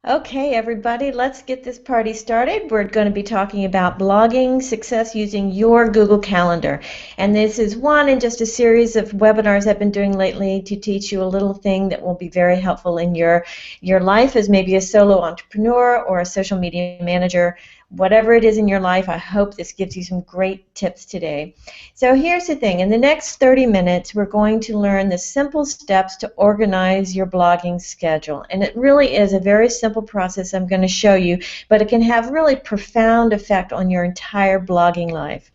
Okay, everybody, let's get this party started. We're going to be talking about blogging success using your Google Calendar. And this is one in just a series of webinars I've been doing lately to teach you a little thing that will be very helpful in your life as maybe a solo entrepreneur or a social media manager. Whatever it is in your life, I hope this gives you some great tips today. So here's the thing. In the next 30 minutes, we're going to learn the simple steps to organize your blogging schedule. And it really is a very simple process I'm going to show you, but it can have really profound effect on your entire blogging life.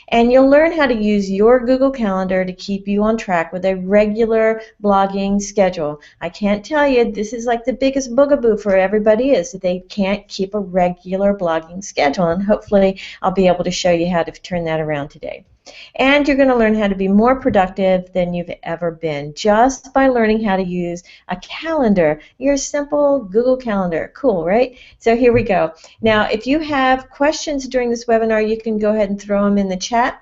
And you'll learn how to use your Google Calendar to keep you on track with a regular blogging schedule. I can't tell you, this is like the biggest boogaboo for everybody is that they can't keep a regular blogging schedule, and hopefully I'll be able to show you how to turn that around today. And you're going to learn how to be more productive than you've ever been just by learning how to use a calendar, your simple Google Calendar. Cool, right? So here we go. Now, if you have questions during this webinar, you can go ahead and throw them in the chat.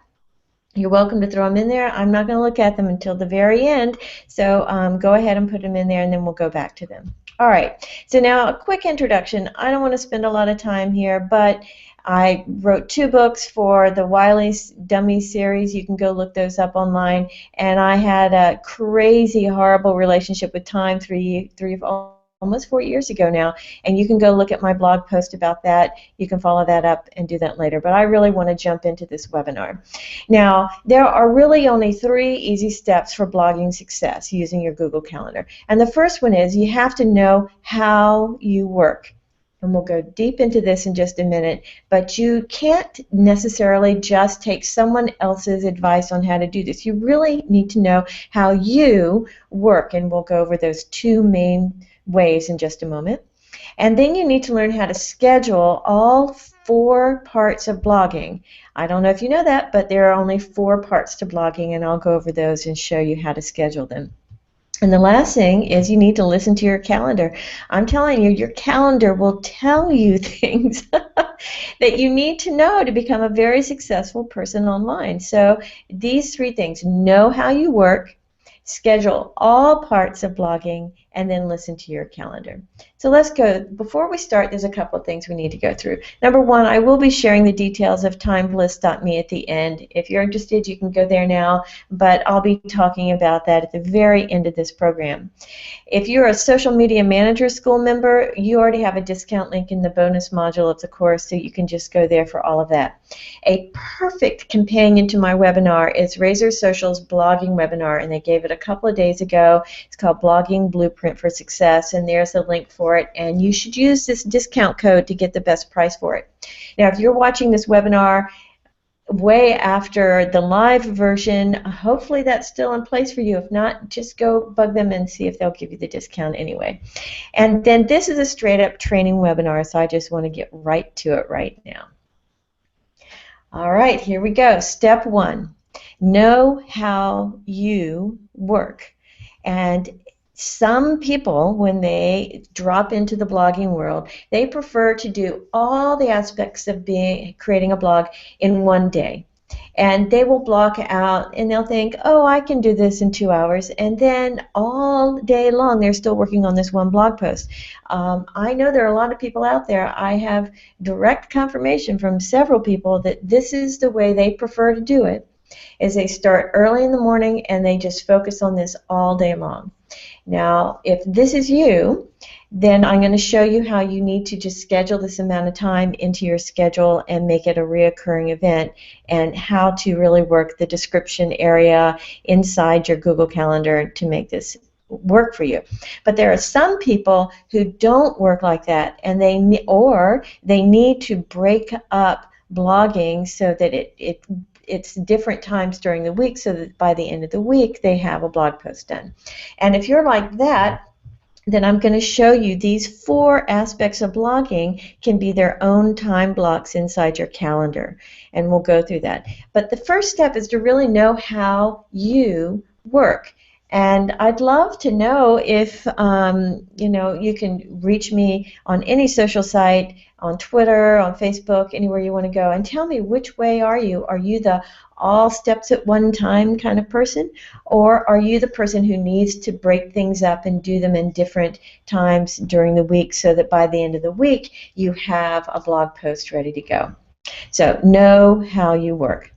You're welcome to throw them in there. I'm not going to look at them until the very end, so go ahead and put them in there, and then we'll go back to them. All right, so now a quick introduction. I don't want to spend a lot of time here, but I wrote 2 books for the Wiley Dummy series. You can go look those up online. And I had a crazy, horrible relationship with time almost 4 years ago now, and you can go look at my blog post about that. You can follow that up and do that later, but I really want to jump into this webinar. Now, there are really only 3 easy steps for blogging success using your Google Calendar, and the first one is you have to know how you work. And we'll go deep into this in just a minute, but you can't necessarily just take someone else's advice on how to do this. You really need to know how you work, and we'll go over those 2 main ways in just a moment. And then you need to learn how to schedule all 4 parts of blogging. I don't know if you know that, but there are only 4 parts to blogging, and I'll go over those and show you how to schedule them. And the last thing is you need to listen to your calendar. I'm telling you, your calendar will tell you things that you need to know to become a very successful person online. So these 3 things: know how you work, schedule all parts of blogging, and then listen to your calendar. So let's go. Before we start, there's a couple of things we need to go through. Number 1, I will be sharing the details of TimeBliss.me at the end. If you're interested, you can go there now, but I'll be talking about that at the very end of this program. If you're a social media manager school member, you already have a discount link in the bonus module of the course, so you can just go there for all of that. A perfect companion to my webinar is Razor Social's blogging webinar, and they gave it a couple of days ago. It's called Blogging Blueprint for Success, and there's a link for it, and you should use this discount code to get the best price for it. Now, if you're watching this webinar way after the live version, hopefully that's still in place for you. If not, just go bug them and see if they'll give you the discount anyway. And then this is a straight-up training webinar, so I just want to get right to it right now. All right, here we go. Step 1, know how you work. And some people, when they drop into the blogging world, they prefer to do all the aspects of creating a blog in one day. And they will block out, and they'll think, oh, I can do this in 2 hours. And then all day long, they're still working on this one blog post. I know there are a lot of people out there. I have direct confirmation from several people that this is the way they prefer to do it, is they start early in the morning and they just focus on this all day long. Now, if this is you, then I'm going to show you how you need to just schedule this amount of time into your schedule and make it a reoccurring event, and how to really work the description area inside your Google Calendar to make this work for you. But there are some people who don't work like that, and they need to break up blogging so that it's different times during the week, so that by the end of the week they have a blog post done. And if you're like that, then I'm going to show you these 4 aspects of blogging can be their own time blocks inside your calendar, and we'll go through that. But the first step is to really know how you work. And I'd love to know if you can reach me on any social site, on Twitter, on Facebook, anywhere you want to go, and tell me which way are you? Are you the all steps at one time kind of person, or are you the person who needs to break things up and do them in different times during the week so that by the end of the week you have a blog post ready to go? So know how you work.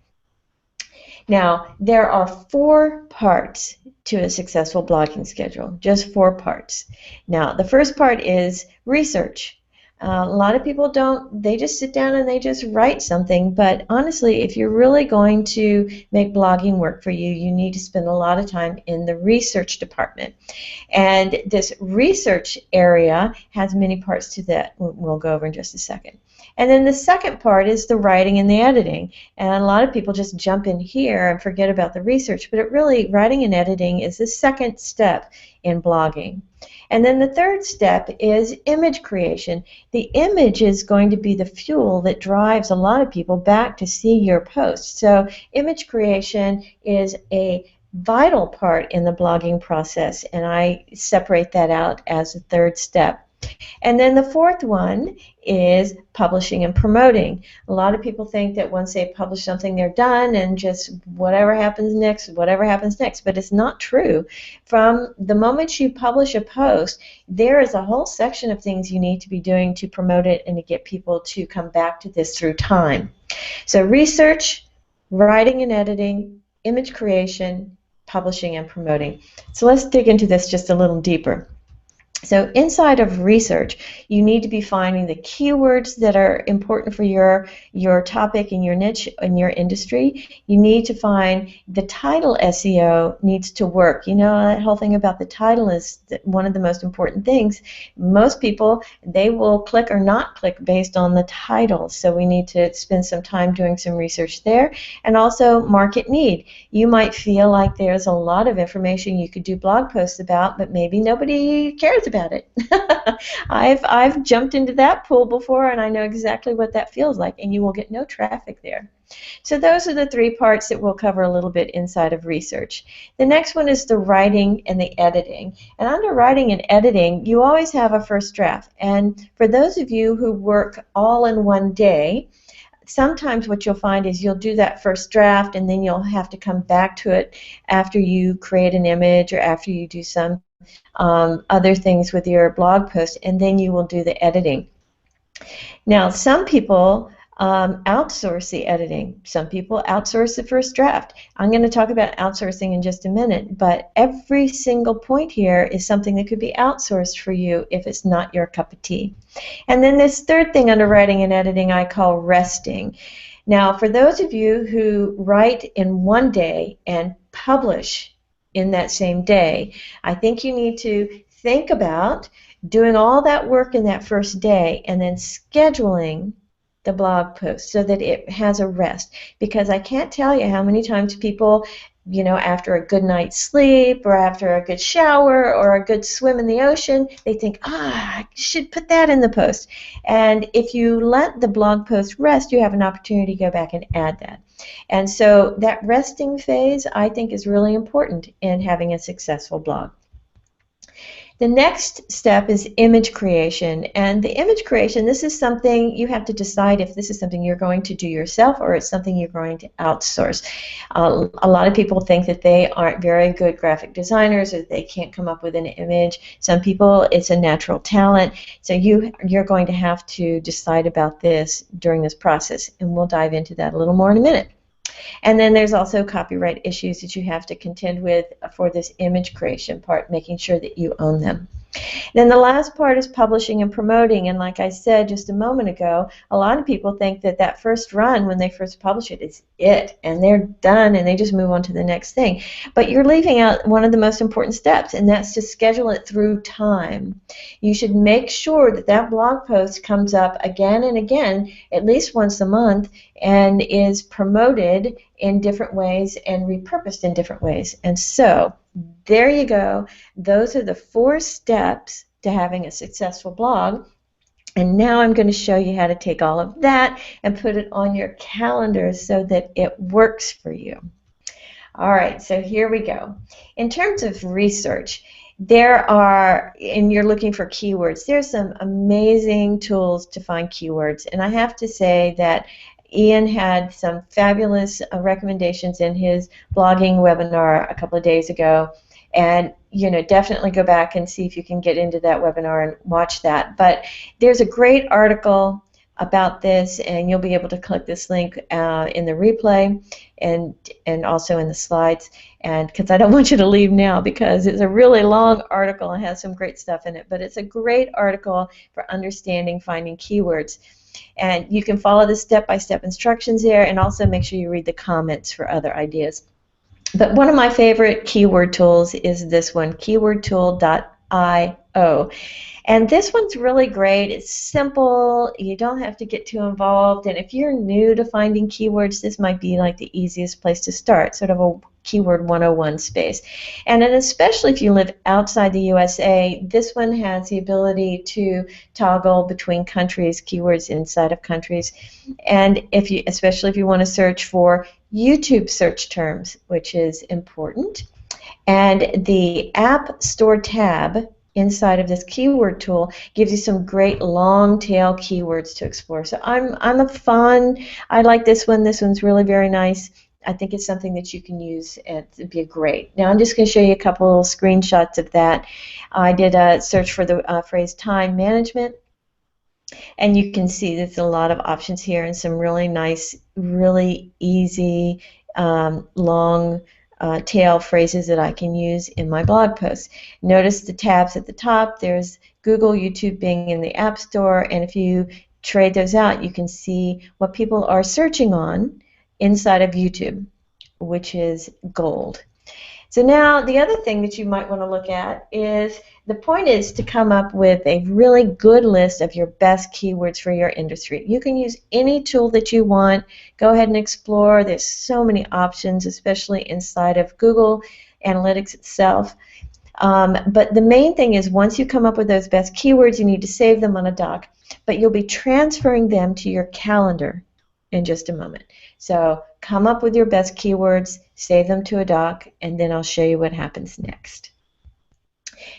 Now, there are 4 parts to a successful blogging schedule, just 4 parts. Now, the first part is research. A lot of people don't, they just sit down and they just write something, but honestly, if you're really going to make blogging work for you, you need to spend a lot of time in the research department. And this research area has many parts to that we'll go over in just a second. And then the second part is the writing and the editing. And a lot of people just jump in here and forget about the research, but writing and editing is the second step in blogging. And then the third step is image creation. The image is going to be the fuel that drives a lot of people back to see your post. So image creation is a vital part in the blogging process, and I separate that out as a third step. And then the fourth one is publishing and promoting. A lot of people think that once they publish something, they're done and just whatever happens next, but it's not true. From the moment you publish a post, there is a whole section of things you need to be doing to promote it and to get people to come back to this through time. So research, writing and editing, image creation, publishing and promoting. So let's dig into this just a little deeper. So inside of research, you need to be finding the keywords that are important for your topic and your niche and your industry. You need to find the title SEO needs to work. You know, that whole thing about the title is one of the most important things. Most people, they will click or not click based on the title. So we need to spend some time doing some research there. And also market need. You might feel like there's a lot of information you could do blog posts about, but maybe nobody cares about it. I've jumped into that pool before, and I know exactly what that feels like, and you will get no traffic there. So those are the 3 parts that we'll cover a little bit inside of research. The next one is the writing and the editing. And under writing and editing, you always have a first draft. And for those of you who work all in one day, sometimes what you'll find is you'll do that first draft and then you'll have to come back to it after you create an image or after you do some other things with your blog post, and then you will do the editing. Now, some people outsource the editing. Some people outsource the first draft. I'm going to talk about outsourcing in just a minute, but every single point here is something that could be outsourced for you if it's not your cup of tea. And then this third thing under writing and editing I call resting. Now, for those of you who write in one day and publish in that same day, I think you need to think about doing all that work in that first day and then scheduling the blog post so that it has a rest. Because I can't tell you how many times people, you know, after a good night's sleep or after a good shower or a good swim in the ocean, they think, I should put that in the post. And if you let the blog post rest, you have an opportunity to go back and add that. And so that resting phase, I think, is really important in having a successful blog. The next step is image creation, and the image creation, this is something you have to decide if this is something you're going to do yourself or it's something you're going to outsource. A lot of people think that they aren't very good graphic designers or they can't come up with an image. Some people, it's a natural talent, so you're going to have to decide about this during this process, and we'll dive into that a little more in a minute. And then there's also copyright issues that you have to contend with for this image creation part, making sure that you own them. Then the last part is publishing and promoting, and like I said just a moment ago, a lot of people think that that first run when they first publish it is it, and they're done and they just move on to the next thing. But you're leaving out one of the most important steps, and that's to schedule it through time. You should make sure that that blog post comes up again and again, at least once a month, and is promoted in different ways and repurposed in different ways. And so there you go. Those are the 4 steps to having a successful blog. And now I'm going to show you how to take all of that and put it on your calendar so that it works for you. All right, so here we go. In terms of research, there are, and you're looking for keywords, there's some amazing tools to find keywords. And I have to say that Ian had some fabulous recommendations in his blogging webinar a couple of days ago. And definitely go back and see if you can get into that webinar and watch that. But there's a great article about this, and you'll be able to click this link in the replay and also in the slides, and because I don't want you to leave now, because it's a really long article and has some great stuff in it, but it's a great article for understanding finding keywords. And you can follow the step-by-step instructions there, and also make sure you read the comments for other ideas. But one of my favorite keyword tools is this one, keywordtool.io. And this one's really great. It's simple. You don't have to get too involved. And if you're new to finding keywords, this might be like the easiest place to start, sort of a keyword 101 space. And then especially if you live outside the USA, this one has the ability to toggle between countries, keywords inside of countries. And especially if you want to search for YouTube search terms, which is important. And the App Store tab inside of this keyword tool gives you some great long tail keywords to explore. So I like this one. This one's really very nice. I think it's something that you can use, and it'd be great. Now I'm just going to show you a couple screenshots of that. I did a search for the phrase time management, and you can see there's a lot of options here and some really nice, really easy, long tail phrases that I can use in my blog posts. Notice the tabs at the top. There's Google, YouTube, Bing, and the App Store, and if you trade those out, you can see what people are searching on inside of YouTube, which is gold. So now the other thing that you might want to look at is, the point is to come up with a really good list of your best keywords for your industry. You can use any tool that you want. Go ahead and explore. There's so many options, especially inside of Google Analytics itself. But the main thing is, once you come up with those best keywords, you need to save them on a doc. But you'll be transferring them to your calendar in just a moment. So come up with your best keywords, save them to a doc, and then I'll show you what happens next.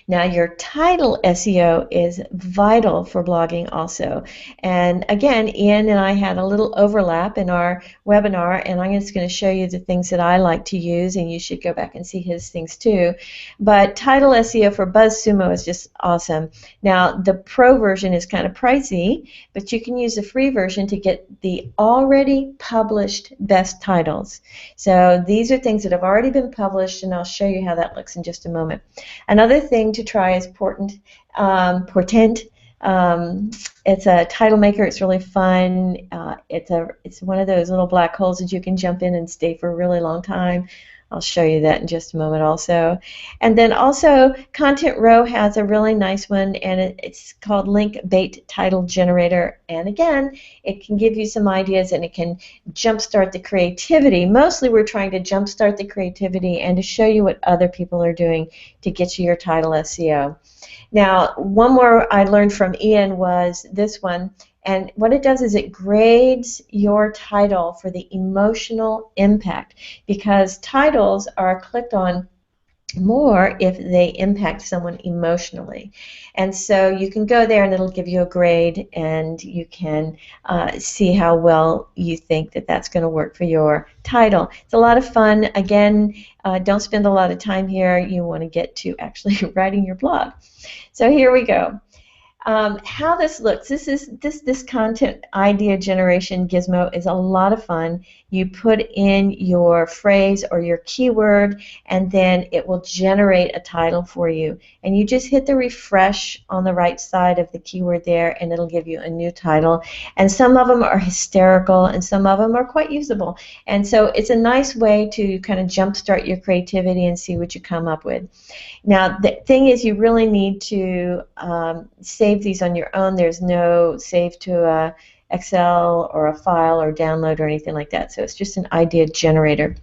Now, your title SEO is vital for blogging also. And again, Ian and I had a little overlap in our webinar, and I'm just going to show you the things that I like to use, and you should go back and see his things too. But title SEO for BuzzSumo is just awesome. Now, the pro version is kind of pricey, but you can use the free version to get the already published best titles. So these are things that have already been published, and I'll show you how that looks in just a moment. Another thing to try is Portent. It's a title maker. It's really fun. It's one of those little black holes that you can jump in and stay for a really long time. I'll show you that in just a moment also. And then also Content Row has a really nice one, and it's called Link Bait Title Generator. And again, it can give you some ideas, and it can jumpstart the creativity. Mostly we're trying to jumpstart the creativity and to show you what other people are doing to get you your title SEO. Now, one more I learned from Ian was this one. And what it does is it grades your title for the emotional impact, because titles are clicked on more if they impact someone emotionally. And so you can go there and it'll give you a grade, and you can see how well you think that that's going to work for your title. It's a lot of fun. Again, don't spend a lot of time here. You want to get to actually writing your blog. So here we go. How this looks, this content idea generation gizmo is a lot of fun. You put in your phrase or your keyword, and then it will generate a title for you. And you just hit the refresh on the right side of the keyword there, and it'll give you a new title. And some of them are hysterical, and some of them are quite usable. And so it's a nice way to kind of jumpstart your creativity and see what you come up with. Now, the thing is, you really need to save these on your own. There's no save to a Excel or a file or download or anything like that. So it's just an idea generator.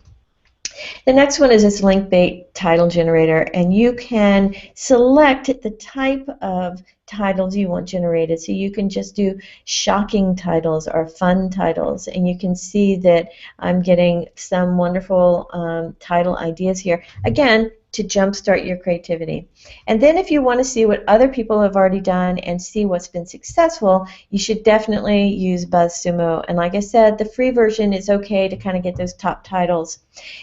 The next one is this link-based title generator, and you can select the type of titles you want generated. So you can just do shocking titles or fun titles, and you can see that I'm getting some wonderful title ideas here. Again, to jumpstart your creativity. And then if you want to see what other people have already done and see what's been successful, you should definitely use BuzzSumo. And like I said, the free version is okay to kind of get those top titles.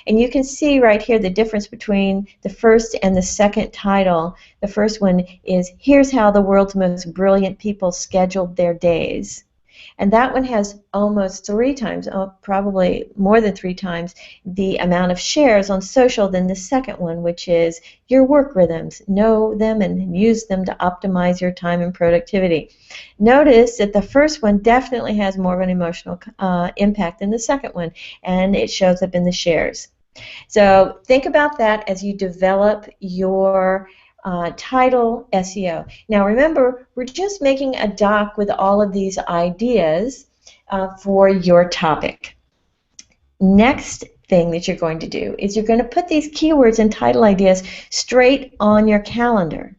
And you can see right here the difference between the first and the second title. The first one is, "Here's how the world's most brilliant people scheduled their days." And that one has almost 3 times, probably more than 3 times, the amount of shares on social than the second one, which is "Your work rhythms. Know them and use them to optimize your time and productivity." Notice that the first one definitely has more of an emotional impact than the second one, and it shows up in the shares. So think about that as you develop your title SEO. Now remember, we're just making a doc with all of these ideas for your topic. Next thing that you're going to do is you're going to put these keywords and title ideas straight on your calendar.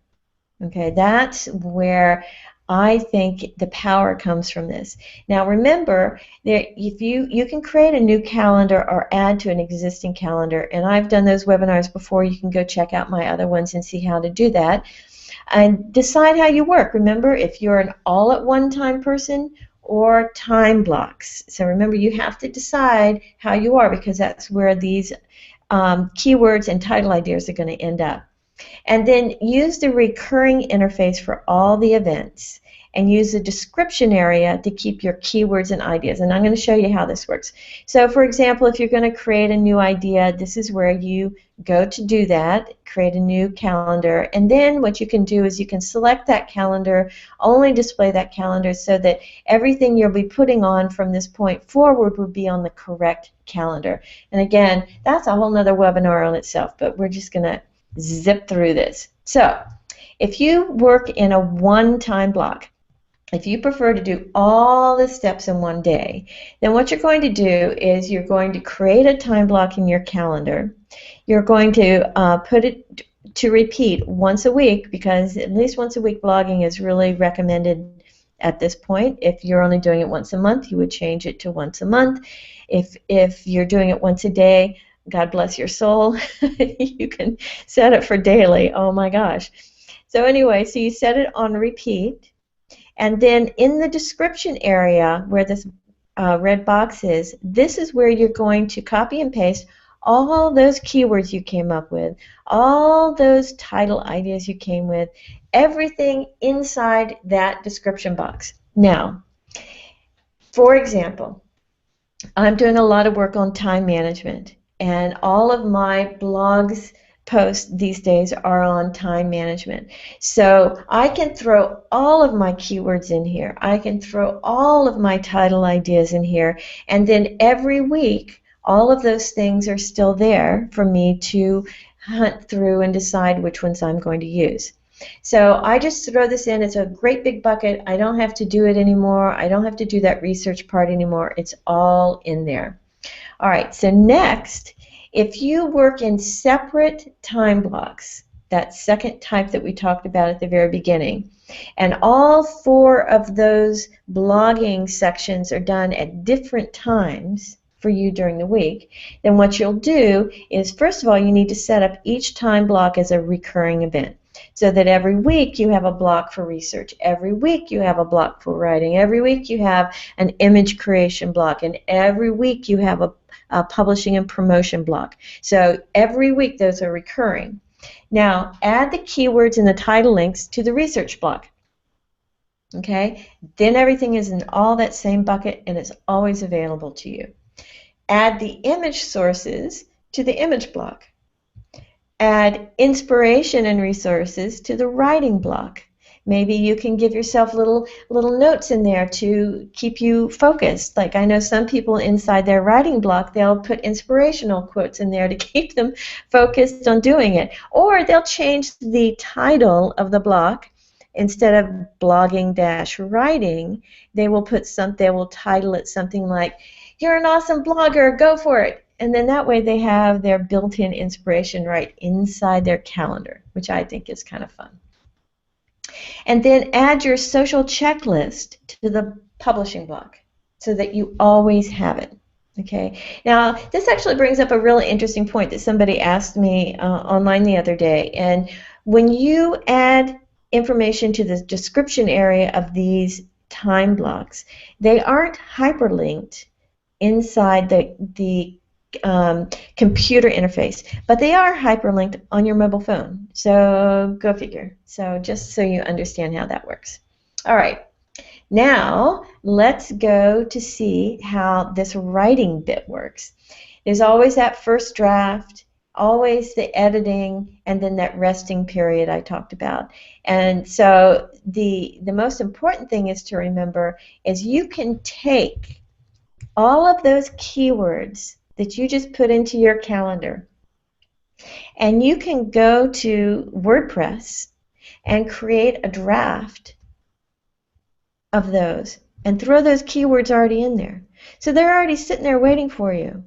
Okay, that's where I think the power comes from this. Now remember that if you can create a new calendar or add to an existing calendar, and I've done those webinars before. You can go check out my other ones and see how to do that. And decide how you work. Remember, if you're an all-at-one-time person or time blocks. So remember, you have to decide how you are, because that's where these keywords and title ideas are going to end up. And then use the recurring interface for all the events, and use the description area to keep your keywords and ideas. And I'm going to show you how this works. So for example, if you're going to create a new idea, this is where you go to do that, create a new calendar. And then what you can do is you can select that calendar, only display that calendar, so that everything you'll be putting on from this point forward will be on the correct calendar. And again, that's a whole nother webinar on itself, but we're just going to zip through this. So if you work in a one-time block, if you prefer to do all the steps in one day, then what you're going to do is you're going to create a time block in your calendar. You're going to put it to repeat once a week, because at least once a week blogging is really recommended at this point. If you're only doing it once a month, you would change it to once a month. If you're doing it once a day, God bless your soul, you can set it for daily. Oh my gosh. So anyway, so you set it on repeat, and then in the description area where this red box is, this is where you're going to copy and paste all those keywords you came up with, all those title ideas you came with, everything inside that description box. Now, for example, I'm doing a lot of work on time management, and all of my blogs posts these days are on time management. So I can throw all of my keywords in here. I can throw all of my title ideas in here, and then every week all of those things are still there for me to hunt through and decide which ones I'm going to use. So I just throw this in. It's a great big bucket. I don't have to do it anymore. I don't have to do that research part anymore. It's all in there. All right, so next, if you work in separate time blocks, that second type that we talked about at the very beginning, and all 4 of those blogging sections are done at different times for you during the week, then what you'll do is, first of all, you need to set up each time block as a recurring event, so that every week you have a block for research, every week you have a block for writing, every week you have an image creation block, and every week you have a publishing and promotion block. So every week those are recurring. Now add the keywords and the title links to the research block. Okay, then everything is in all that same bucket and it's always available to you. Add the image sources to the image block. Add inspiration and resources to the writing block. Maybe you can give yourself little notes in there to keep you focused. Like I know some people inside their writing block, they'll put inspirational quotes in there to keep them focused on doing it. Or they'll change the title of the block. Instead of blogging-writing, they will title it something like, "You're an awesome blogger, go for it." And then that way they have their built-in inspiration right inside their calendar, which I think is kind of fun. And then add your social checklist to the publishing block so that you always have it. Okay. Now, this actually brings up a really interesting point that somebody asked me online the other day. And when you add information to the description area of these time blocks, they aren't hyperlinked inside the computer interface, but they are hyperlinked on your mobile phone. So go figure. So just so you understand how that works. All right. Now let's go to see how this writing bit works. There's always that first draft, always the editing, and then that resting period I talked about. And so the most important thing is to remember is you can take all of those keywords that you just put into your calendar, and you can go to WordPress and create a draft of those and throw those keywords already in there. So they're already sitting there waiting for you.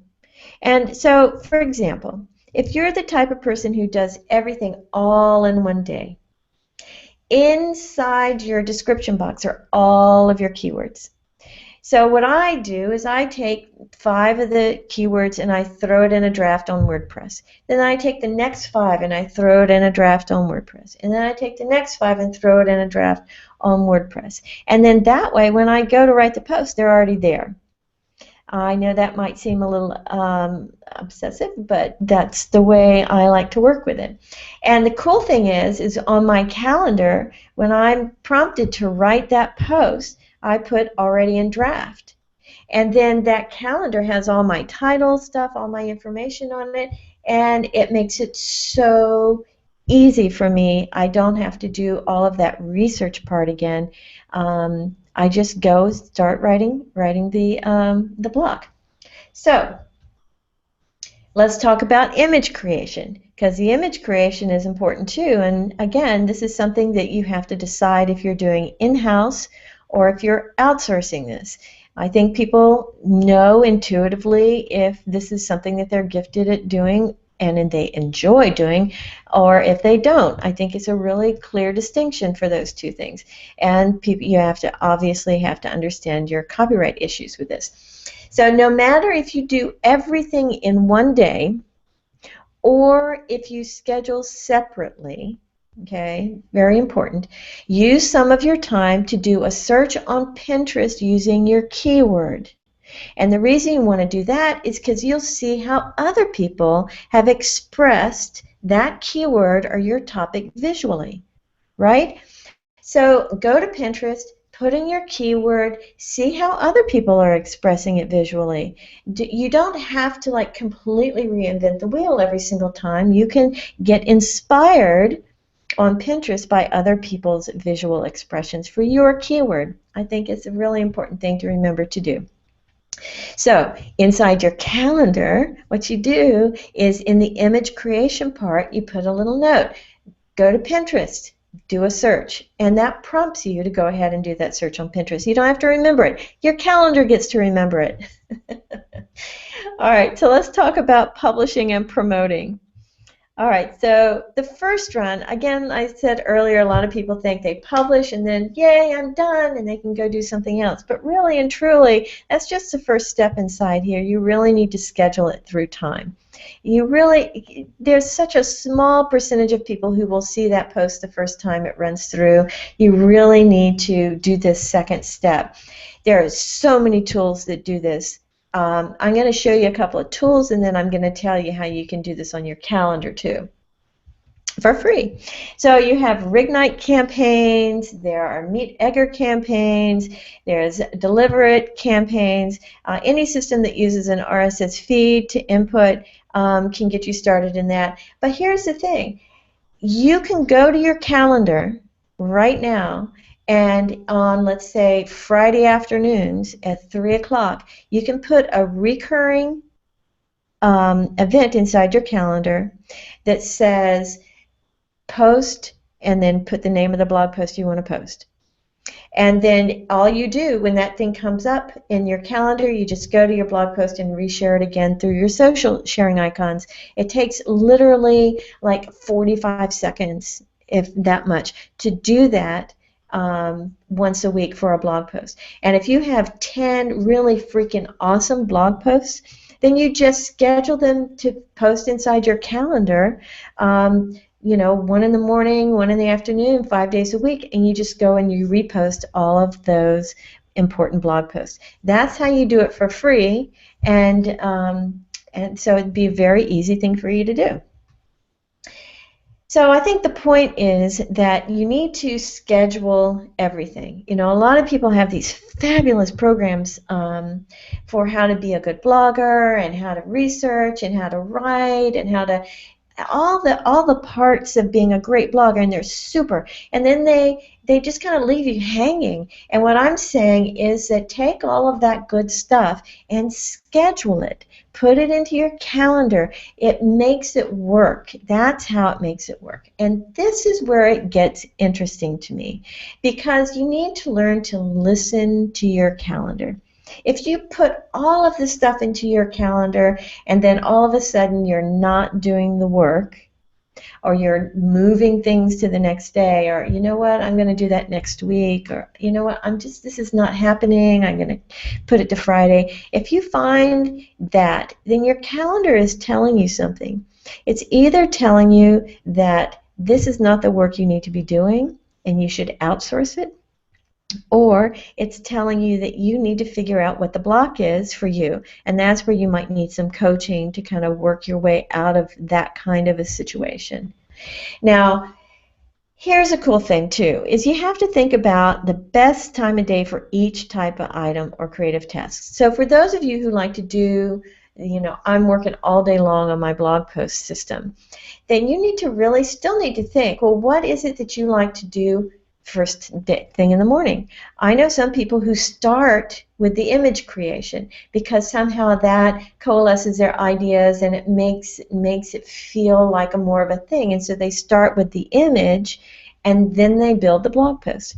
And so, for example, if you're the type of person who does everything all in one day, inside your description box are all of your keywords. So what I do is I take 5 of the keywords and I throw it in a draft on WordPress. Then I take the next 5 and I throw it in a draft on WordPress. And then I take the next 5 and throw it in a draft on WordPress. And then that way, when I go to write the post, they're already there. I know that might seem a little obsessive, but that's the way I like to work with it. And the cool thing is on my calendar, when I'm prompted to write that post, I put already in draft. And then that calendar has all my title stuff, all my information on it, and it makes it so easy for me. I don't have to do all of that research part again. I just go start writing the block. So let's talk about image creation, because the image creation is important too. And again, this is something that you have to decide if you're doing in-house or if you're outsourcing this. I think people know intuitively if this is something that they're gifted at doing and they enjoy doing, or if they don't. I think it's a really clear distinction for those two things. And people, you obviously have to understand your copyright issues with this. So no matter if you do everything in one day or if you schedule separately, okay, very important, use some of your time to do a search on Pinterest using your keyword. And the reason you want to do that is because you'll see how other people have expressed that keyword or your topic visually, right? So go to Pinterest, put in your keyword, see how other people are expressing it visually. You don't have to like completely reinvent the wheel every single time. You can get inspired on Pinterest by other people's visual expressions for your keyword. I think it's a really important thing to remember to do. So inside your calendar, what you do is in the image creation part, you put a little note. Go to Pinterest, do a search, and that prompts you to go ahead and do that search on Pinterest. You don't have to remember it. Your calendar gets to remember it. All right, so let's talk about publishing and promoting. All right, so the first run, again, I said earlier, a lot of people think they publish and then, yay, I'm done, and they can go do something else. But really and truly, that's just the first step inside here. You really need to schedule it through time. There's such a small percentage of people who will see that post the first time it runs through. You really need to do this second step. There are so many tools that do this. I'm going to show you a couple of tools, and then I'm going to tell you how you can do this on your calendar too, for free. So you have Rignite campaigns, there are Meet Egger campaigns, there's Deliver It campaigns. Any system that uses an RSS feed to input can get you started in that. But here's the thing. You can go to your calendar right now, and on, let's say, Friday afternoons at 3 o'clock, you can put a recurring event inside your calendar that says post and then put the name of the blog post you want to post. And then all you do when that thing comes up in your calendar, you just go to your blog post and reshare it again through your social sharing icons. It takes literally like 45 seconds, if that much, to do that once a week for a blog post. And if you have 10 really freaking awesome blog posts, then you just schedule them to post inside your calendar. You know, one in the morning, one in the afternoon, 5 days a week, and you just go and you repost all of those important blog posts. That's how you do it for free, and so it'd be a very easy thing for you to do. So I think the point is that you need to schedule everything. You know, a lot of people have these fabulous programs for how to be a good blogger and how to research and how to write and how to all the parts of being a great blogger, and they're super. And then they just kind of leave you hanging. And what I'm saying is that take all of that good stuff and schedule it. Put it into your calendar. It makes it work. That's how it makes it work. And this is where it gets interesting to me, because you need to learn to listen to your calendar. If you put all of this stuff into your calendar and then all of a sudden you're not doing the work, or you're moving things to the next day, or you know what, I'm going to do that next week, or you know what, this is not happening, I'm going to put it to Friday. If you find that, then your calendar is telling you something. It's either telling you that this is not the work you need to be doing and you should outsource it, or it's telling you that you need to figure out what the block is for you, and that's where you might need some coaching to kind of work your way out of that kind of a situation. Now, here's a cool thing too, is you have to think about the best time of day for each type of item or creative task. So for those of you who like to do, you know, I'm working all day long on my blog post system, then you need to really still need to think, well, what is it that you like to do first thing in the morning? I know some people who start with the image creation because somehow that coalesces their ideas and it makes it feel like a more of a thing, and so they start with the image and then they build the blog post.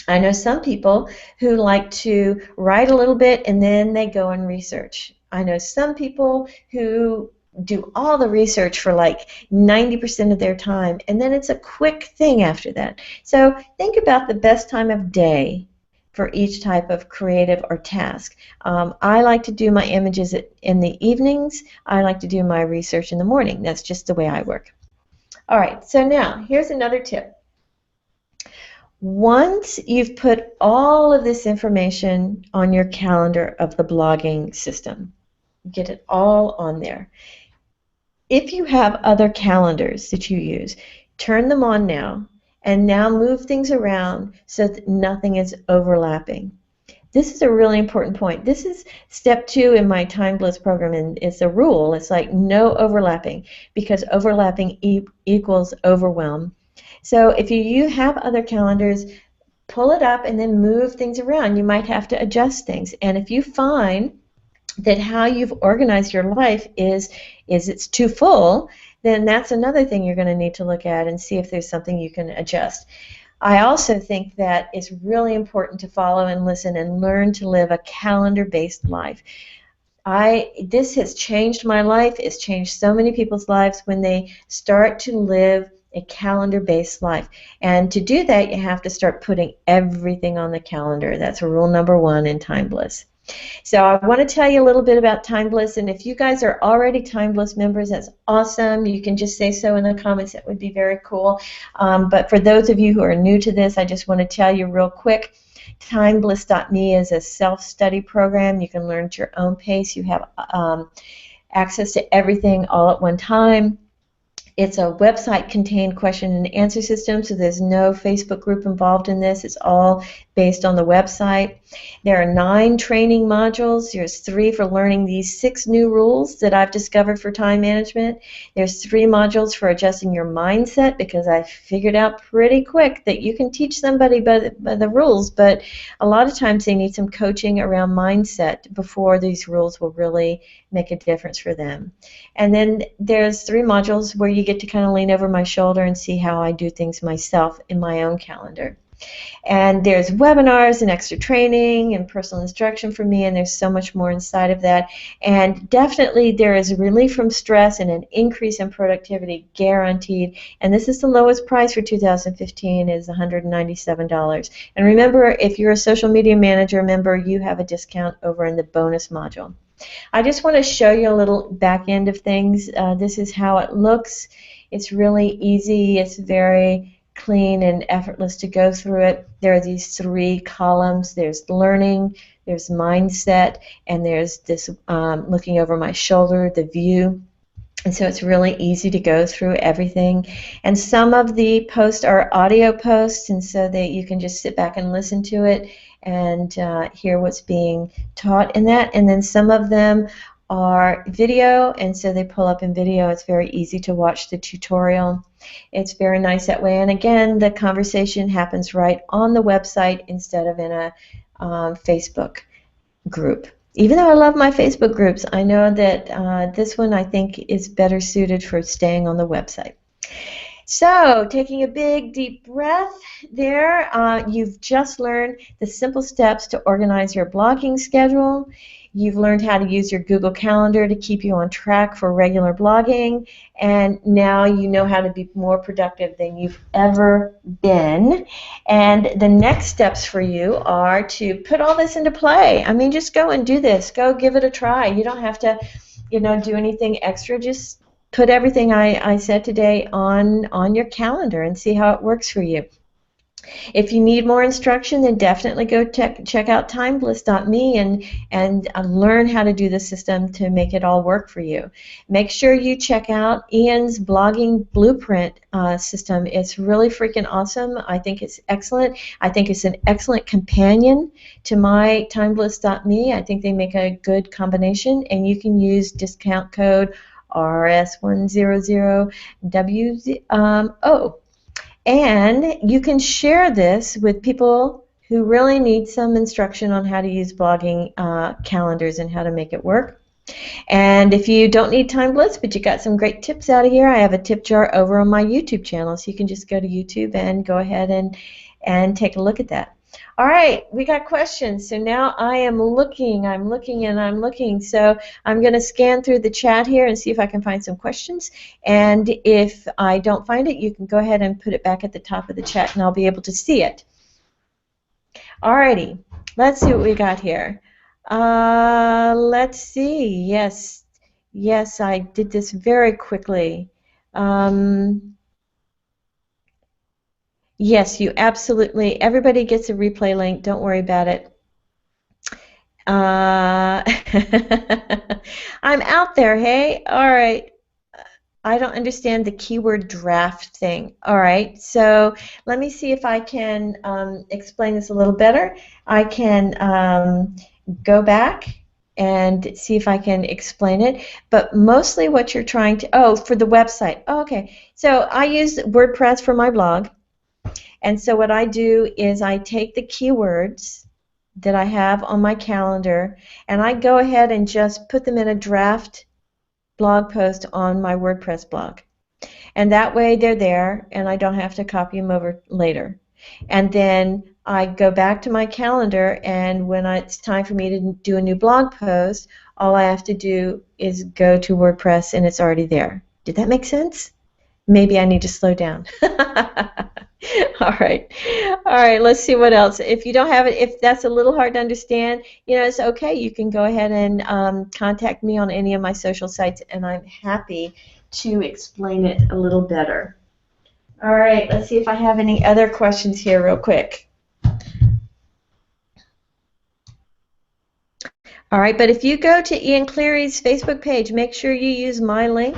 I know some people who like to write a little bit and then they go and research. I know some people who do all the research for like 90% of their time, and then it's a quick thing after that. So think about the best time of day for each type of creative or task. I like to do my images in the evenings. I like to do my research in the morning. That's just the way I work. All right, so now here's another tip. Once you've put all of this information on your calendar of the blogging system, get it all on there. If you have other calendars that you use, turn them on now, and now move things around so that nothing is overlapping. This is a really important point. This is step 2 in my Time Bliss program, and it's a rule. It's like no overlapping, because overlapping equals overwhelm. So if you have other calendars, pull it up and then move things around. You might have to adjust things. And if you find that how you've organized your life is it's too full, then that's another thing you're going to need to look at and see if there's something you can adjust. I also think that it's really important to follow and listen and learn to live a calendar-based life. This has changed my life. It's changed so many people's lives when they start to live a calendar-based life. And to do that, you have to start putting everything on the calendar. That's rule number 1 in Time Bliss. So I want to tell you a little bit about Time Bliss, and if you guys are already Time Bliss members, that's awesome. You can just say so in the comments. That would be very cool. But for those of you who are new to this, I just want to tell you real quick, TimeBliss.me is a self-study program. You can learn at your own pace. You have access to everything all at one time. It's a website-contained question and answer system, so there's no Facebook group involved in this. It's all based on the website. There are 9 training modules. There's 3 for learning these 6 new rules that I've discovered for time management. There's 3 modules for adjusting your mindset, because I figured out pretty quick that you can teach somebody by the rules, but a lot of times they need some coaching around mindset before these rules will really make a difference for them. And then there's 3 modules where you get to kind of lean over my shoulder and see how I do things myself in my own calendar. And there's webinars and extra training and personal instruction for me, and there's so much more inside of that. And definitely there is a relief from stress and an increase in productivity guaranteed. And this is the lowest price for 2015 is $197. And remember, if you're a social media manager member, you have a discount over in the bonus module. I just want to show you a little back end of things. This is how it looks. It's really easy. It's very clean and effortless to go through it. There are these 3 columns. There's learning, there's mindset, and there's this looking over my shoulder, the view. And so it's really easy to go through everything. And some of the posts are audio posts, and so that you can just sit back and listen to it and hear what's being taught in that. And then some of them are video, and so they pull up in video. It's very easy to watch the tutorial. It's very nice that way. And again, the conversation happens right on the website instead of in a Facebook group. Even though I love my Facebook groups, I know that this one I think is better suited for staying on the website. So, taking a big deep breath there, you've just learned the simple steps to organize your blogging schedule. You've learned how to use your Google Calendar to keep you on track for regular blogging, and now you know how to be more productive than you've ever been. And the next steps for you are to put all this into play. I mean, just go and do this. Go give it a try. You don't have to, do anything extra. Just put everything I said today on your calendar and see how it works for you. If you need more instruction, then definitely go check out timebliss.me and learn how to do the system to make it all work for you. Make sure you check out Ian's blogging blueprint system. It's really freaking awesome. I think it's excellent. I think it's an excellent companion to my timebliss.me. I think they make a good combination, and you can use discount code RS100WO. And you can share this with people who really need some instruction on how to use blogging calendars and how to make it work. And if you don't need Time Bliss, but you got some great tips out of here, I have a tip jar over on my YouTube channel, so you can just go to YouTube and go ahead and take a look at that. All right, we got questions. So now I'm looking. So I'm going to scan through the chat here and see if I can find some questions. And if I don't find it, you can go ahead and put it back at the top of the chat, and I'll be able to see it. All righty, let's see what we got here. Let's see. Yes, I did this very quickly. Yes, you absolutely. Everybody gets a replay link. Don't worry about it. I'm out there, hey? All right. I don't understand the keyword draft thing. All right. So let me see if I can explain this a little better. I can go back and see if I can explain it. But mostly what you're trying to, for the website. Oh, okay. So I use WordPress for my blog. And so what I do is I take the keywords that I have on my calendar and I go ahead and just put them in a draft blog post on my WordPress blog. And that way they're there and I don't have to copy them over later. And then I go back to my calendar, and when it's time for me to do a new blog post, all I have to do is go to WordPress and it's already there. Did that make sense? Maybe I need to slow down. All right, let's see what else. If you don't have it, if that's a little hard to understand, it's okay. You can go ahead and contact me on any of my social sites, and I'm happy to explain it a little better. All right, let's see if I have any other questions here real quick. All right, but if you go to Ian Cleary's Facebook page, make sure you use my link.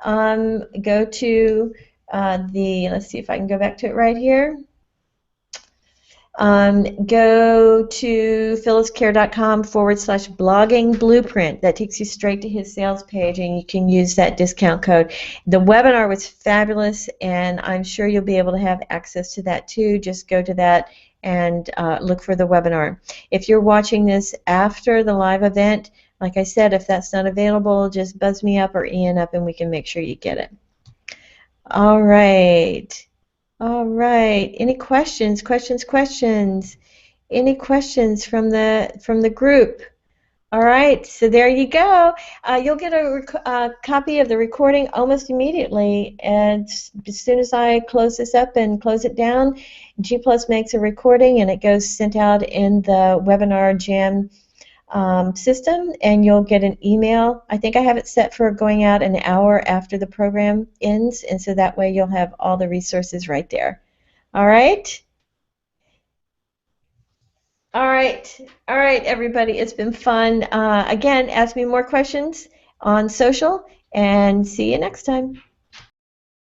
Go to let's see if I can go back to it right here. Go to phylliscare.com/blogging blueprint. That takes you straight to his sales page, and you can use that discount code. The webinar was fabulous, and I'm sure you'll be able to have access to that too. Just go to that and look for the webinar. If you're watching this after the live event, like I said, if that's not available, just buzz me up or Ian up and we can make sure you get it. All right. All right. Any questions? Questions? Any questions from the group? All right, so there you go. You'll get a copy of the recording almost immediately, and as soon as I close this up and close it down, G Plus makes a recording and it goes sent out in the Webinar Jam system, and you'll get an email. I think I have it set for going out an hour after the program ends, and so that way you'll have all the resources right there. All right? All right. All right, everybody. It's been fun. Again, ask me more questions on social, and see you next time.